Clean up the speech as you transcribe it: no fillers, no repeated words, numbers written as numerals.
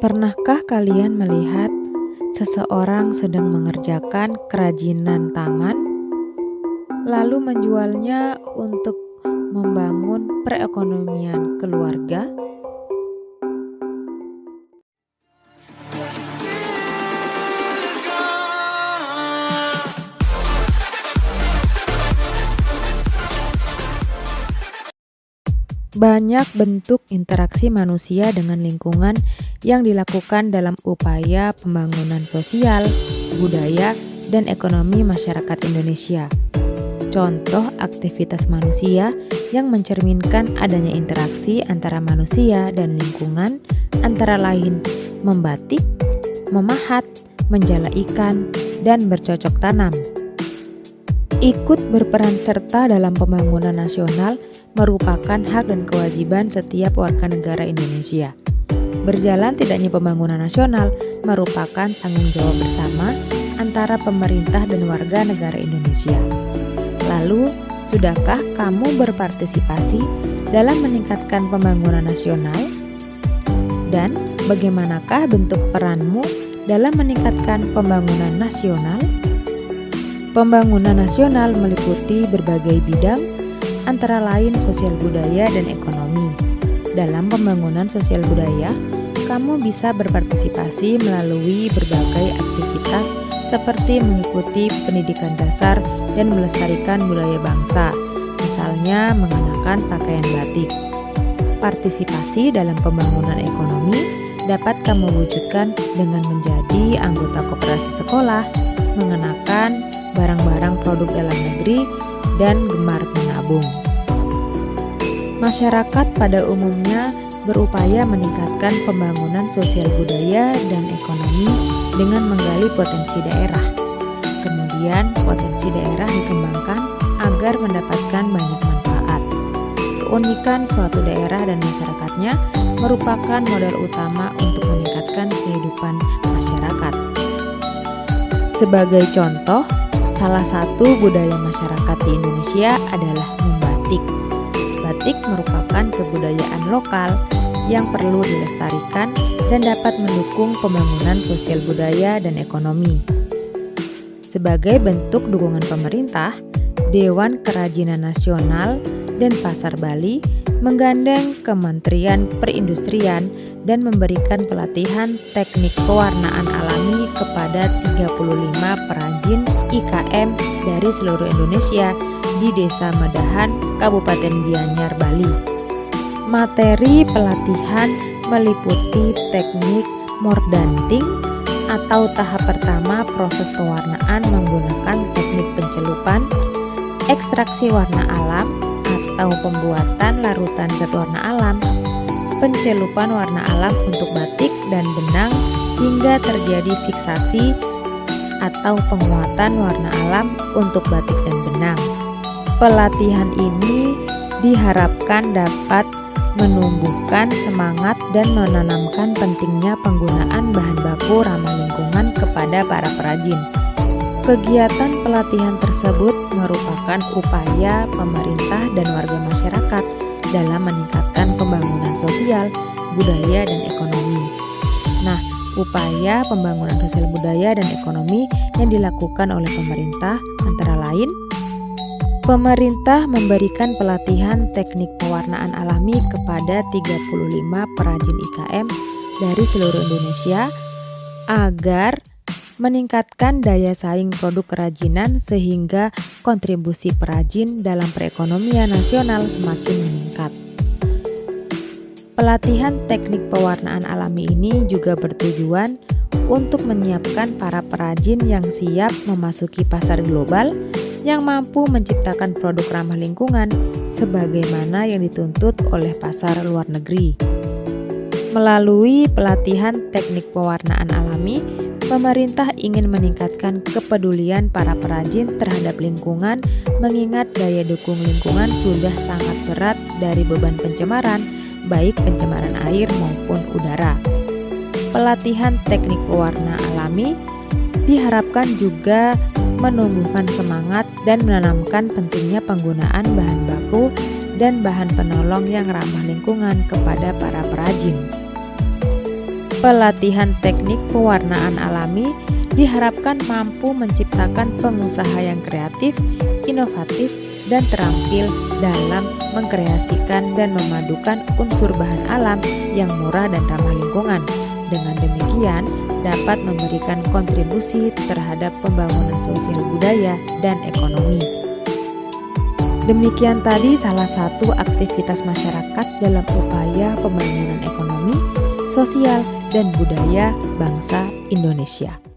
Pernahkah kalian melihat seseorang sedang mengerjakan kerajinan tangan, lalu menjualnya untuk membangun perekonomian keluarga? Banyak bentuk interaksi manusia dengan lingkungan yang dilakukan dalam upaya pembangunan sosial, budaya, dan ekonomi masyarakat Indonesia. Contoh aktivitas manusia yang mencerminkan adanya interaksi antara manusia dan lingkungan antara lain membatik, memahat, menjala ikan, dan bercocok tanam. Ikut berperan serta dalam pembangunan nasional merupakan hak dan kewajiban setiap warga negara Indonesia. Berjalan tidaknya pembangunan nasional merupakan tanggung jawab bersama antara pemerintah dan warga negara Indonesia. Lalu, sudahkah kamu berpartisipasi dalam meningkatkan pembangunan nasional? Dan bagaimanakah bentuk peranmu dalam meningkatkan pembangunan nasional? Pembangunan nasional meliputi berbagai bidang, antara lain sosial budaya dan ekonomi. Dalam pembangunan sosial budaya, kamu bisa berpartisipasi melalui berbagai aktivitas seperti mengikuti pendidikan dasar dan melestarikan budaya bangsa, misalnya mengenakan pakaian batik. Partisipasi dalam pembangunan ekonomi dapat kamu wujudkan dengan menjadi anggota koperasi sekolah, mengenakan barang-barang produk dalam negeri, dan gemar menabung. Masyarakat pada umumnya berupaya meningkatkan pembangunan sosial budaya dan ekonomi dengan menggali potensi daerah. Kemudian potensi daerah dikembangkan agar mendapatkan banyak manfaat. Keunikan suatu daerah dan masyarakatnya merupakan modal utama untuk meningkatkan kehidupan masyarakat. Sebagai contoh, salah satu budaya masyarakat di Indonesia adalah membatik. Batik merupakan kebudayaan lokal yang perlu dilestarikan dan dapat mendukung pembangunan sosial budaya dan ekonomi. Sebagai bentuk dukungan pemerintah, Dewan Kerajinan Nasional dan Pasar Bali menggandeng Kementerian Perindustrian dan memberikan pelatihan teknik pewarnaan alami kepada 35 perajin IKM dari seluruh Indonesia di Desa Medahan, Kabupaten Gianyar, Bali. Materi pelatihan meliputi teknik mordanting atau tahap pertama proses pewarnaan menggunakan teknik pencelupan, ekstraksi warna alam atau pembuatan larutan zat warna alam, pencelupan warna alam untuk batik dan benang hingga terjadi fiksasi atau penguatan warna alam untuk batik dan benang. Pelatihan ini diharapkan dapat menumbuhkan semangat dan menanamkan pentingnya penggunaan bahan baku ramah lingkungan kepada para perajin. Kegiatan pelatihan tersebut merupakan upaya pemerintah dan warga masyarakat dalam meningkatkan pembangunan sosial, budaya, dan ekonomi. Nah, upaya pembangunan sosial budaya dan ekonomi yang dilakukan oleh pemerintah antara lain: pemerintah memberikan pelatihan teknik pewarnaan alami kepada 35 perajin IKM dari seluruh Indonesia agar meningkatkan daya saing produk kerajinan sehingga kontribusi perajin dalam perekonomian nasional semakin meningkat. Pelatihan teknik pewarnaan alami ini juga bertujuan untuk menyiapkan para perajin yang siap memasuki pasar global yang mampu menciptakan produk ramah lingkungan sebagaimana yang dituntut oleh pasar luar negeri. Melalui pelatihan teknik pewarnaan alami, pemerintah ingin meningkatkan kepedulian para perajin terhadap lingkungan mengingat daya dukung lingkungan sudah sangat berat dari beban pencemaran, baik pencemaran air maupun udara. Pelatihan teknik pewarna alami diharapkan juga menumbuhkan semangat dan menanamkan pentingnya penggunaan bahan baku dan bahan penolong yang ramah lingkungan kepada para perajin. Pelatihan teknik pewarnaan alami diharapkan mampu menciptakan pengusaha yang kreatif, inovatif, dan terampil dalam mengkreasikan dan memadukan unsur bahan alam yang murah dan ramah lingkungan. Dengan demikian, dapat memberikan kontribusi terhadap pembangunan sosial budaya dan ekonomi. Demikian tadi salah satu aktivitas masyarakat dalam upaya pembangunan ekonomi, sosial, dan budaya bangsa Indonesia.